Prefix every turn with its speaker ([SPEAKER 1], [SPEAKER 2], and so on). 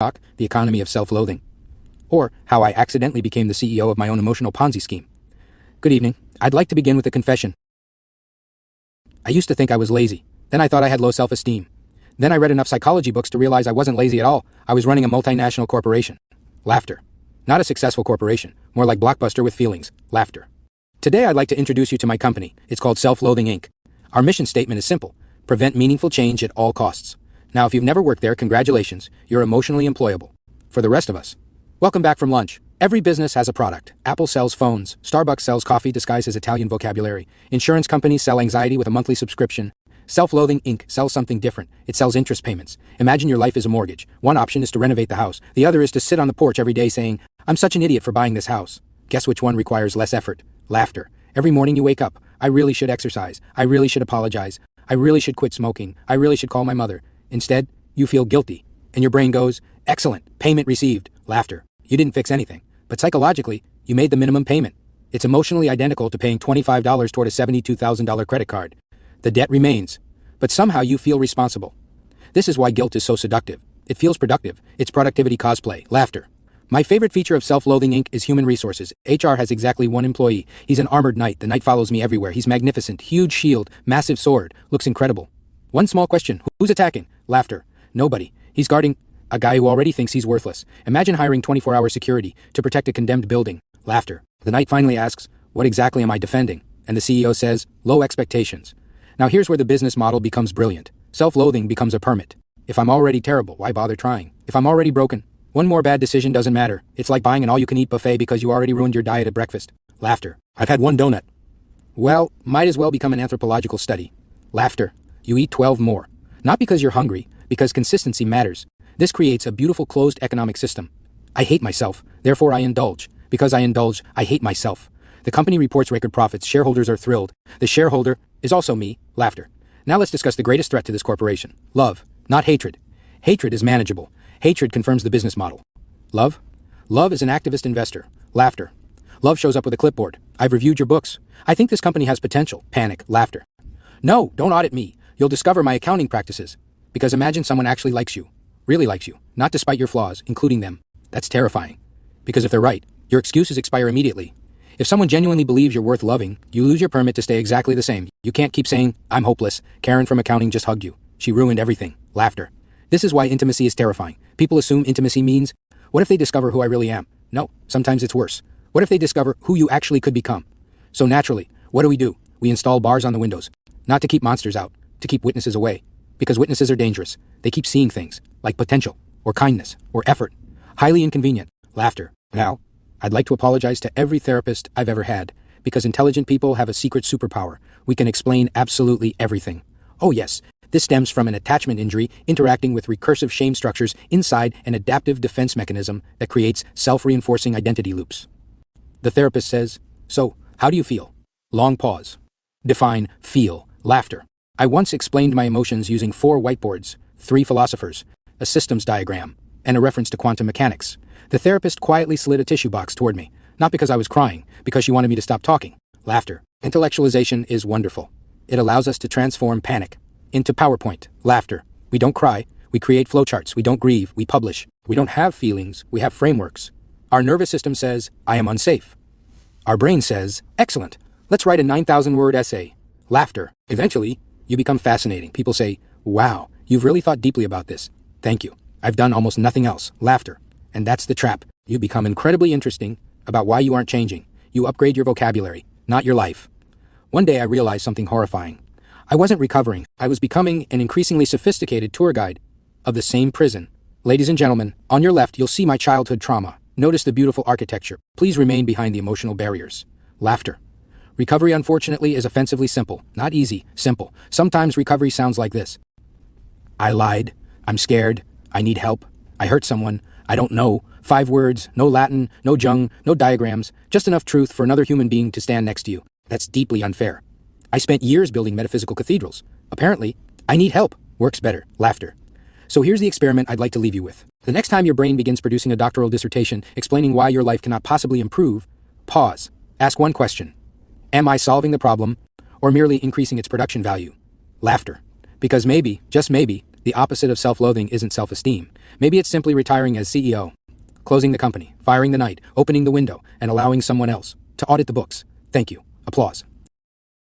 [SPEAKER 1] the economy of self-loathing. Or how I accidentally became the CEO of my own emotional Ponzi scheme. Good evening. I'd like to begin with a confession. I used to think I was lazy. Then I thought I had low self-esteem. Then I read enough psychology books to realize I wasn't lazy at all. I was running a multinational corporation. Laughter. Not a successful corporation. More like Blockbuster with feelings. Laughter. Today I'd like to introduce you to my company. It's called Self-Loathing Inc. Our mission statement is simple. Prevent meaningful change at all costs. Now if you've never worked there, congratulations. You're emotionally employable. For the rest of us, welcome back from lunch. Every business has a product. Apple sells phones. Starbucks sells coffee disguised as Italian vocabulary. Insurance companies sell anxiety with a monthly subscription. Self-Loathing Inc. sells something different. It sells interest payments. Imagine your life is a mortgage. One option is to renovate the house. The other is to sit on the porch every day saying, I'm such an idiot for buying this house. Guess which one requires less effort? Laughter. Every morning you wake up. I really should exercise. I really should apologize. I really should quit smoking. I really should call my mother. Instead, you feel guilty. And your brain goes, excellent, payment received. Laughter. You didn't fix anything. But psychologically, you made the minimum payment. It's emotionally identical to paying $25 toward a $72,000 credit card. The debt remains. But somehow you feel responsible. This is why guilt is so seductive. It feels productive. It's productivity cosplay. Laughter. My favorite feature of Self-Loathing Inc. is human resources. HR has exactly one employee. He's an armored knight. The knight follows me everywhere. He's magnificent. Huge shield. Massive sword. Looks incredible. One small question. Who's attacking? Laughter. Nobody. He's guarding a guy who already thinks he's worthless. Imagine hiring 24-hour security to protect a condemned building. Laughter. The knight finally asks, what exactly am I defending? And the CEO says, low expectations. Now here's where the business model becomes brilliant. Self-loathing becomes a permit. If I'm already terrible, why bother trying? If I'm already broken, one more bad decision doesn't matter. It's like buying an all-you-can-eat buffet because you already ruined your diet at breakfast. Laughter. I've had one donut. Well, might as well become an anthropological study. Laughter. You eat 12 more. Not because you're hungry, because consistency matters. This creates a beautiful closed economic system. I hate myself, therefore I indulge. Because I indulge, I hate myself. The company reports record profits, shareholders are thrilled. The shareholder is also me. Laughter. Now let's discuss the greatest threat to this corporation. Love, not hatred. Hatred is manageable. Hatred confirms the business model. Love? Love is an activist investor. Laughter. Love shows up with a clipboard. I've reviewed your books. I think this company has potential. Panic. Laughter. No, don't audit me. You'll discover my accounting practices. Because imagine someone actually likes you. Really likes you. Not despite your flaws, including them. That's terrifying. Because if they're right, your excuses expire immediately. If someone genuinely believes you're worth loving, you lose your permit to stay exactly the same. You can't keep saying, I'm hopeless. Karen from accounting just hugged you. She ruined everything. Laughter. This is why intimacy is terrifying. People assume intimacy means, what if they discover who I really am? No, sometimes it's worse. What if they discover who you actually could become? So naturally, what do? We install bars on the windows. Not to keep monsters out, to keep witnesses away. Because witnesses are dangerous. They keep seeing things, like potential, or kindness, or effort. Highly inconvenient. Laughter. Now, I'd like to apologize to every therapist I've ever had, because intelligent people have a secret superpower. We can explain absolutely everything. Oh yes, this stems from an attachment injury interacting with recursive shame structures inside an adaptive defense mechanism that creates self-reinforcing identity loops. The therapist says, so, how do you feel? Long pause. Define feel. Laughter. I once explained my emotions using 4 whiteboards, 3 philosophers, a systems diagram, and a reference to quantum mechanics. The therapist quietly slid a tissue box toward me, not because I was crying, because she wanted me to stop talking. Laughter. Intellectualization is wonderful. It allows us to transform panic into PowerPoint. Laughter. We don't cry. We create flowcharts. We don't grieve. We publish. We don't have feelings. We have frameworks. Our nervous system says, I am unsafe. Our brain says, excellent. Let's write a 9,000-word essay. Laughter. Eventually, you become fascinating. People say, wow, you've really thought deeply about this. Thank you. I've done almost nothing else. Laughter. And that's the trap. You become incredibly interesting about why you aren't changing. You upgrade your vocabulary, not your life. One day I realized something horrifying. I wasn't recovering. I was becoming an increasingly sophisticated tour guide of the same prison. Ladies and gentlemen, on your left you'll see my childhood trauma. Notice the beautiful architecture. Please remain behind the emotional barriers. Laughter. Recovery, unfortunately, is offensively simple. Not easy, simple. Sometimes recovery sounds like this. I lied. I'm scared. I need help. I hurt someone. I don't know. 5 words, no Latin, no Jung, no diagrams, just enough truth for another human being to stand next to you. That's deeply unfair. I spent years building metaphysical cathedrals. Apparently, I need help. Works better. Laughter. So here's the experiment I'd like to leave you with. The next time your brain begins producing a doctoral dissertation explaining why your life cannot possibly improve, pause. Ask one question. Am I solving the problem, or merely increasing its production value? Laughter. Because maybe, just maybe, The opposite of self-loathing isn't self-esteem. Maybe it's simply retiring as CEO, closing the company, firing the night, opening the window, and allowing someone else to audit the books. Thank you. Applause.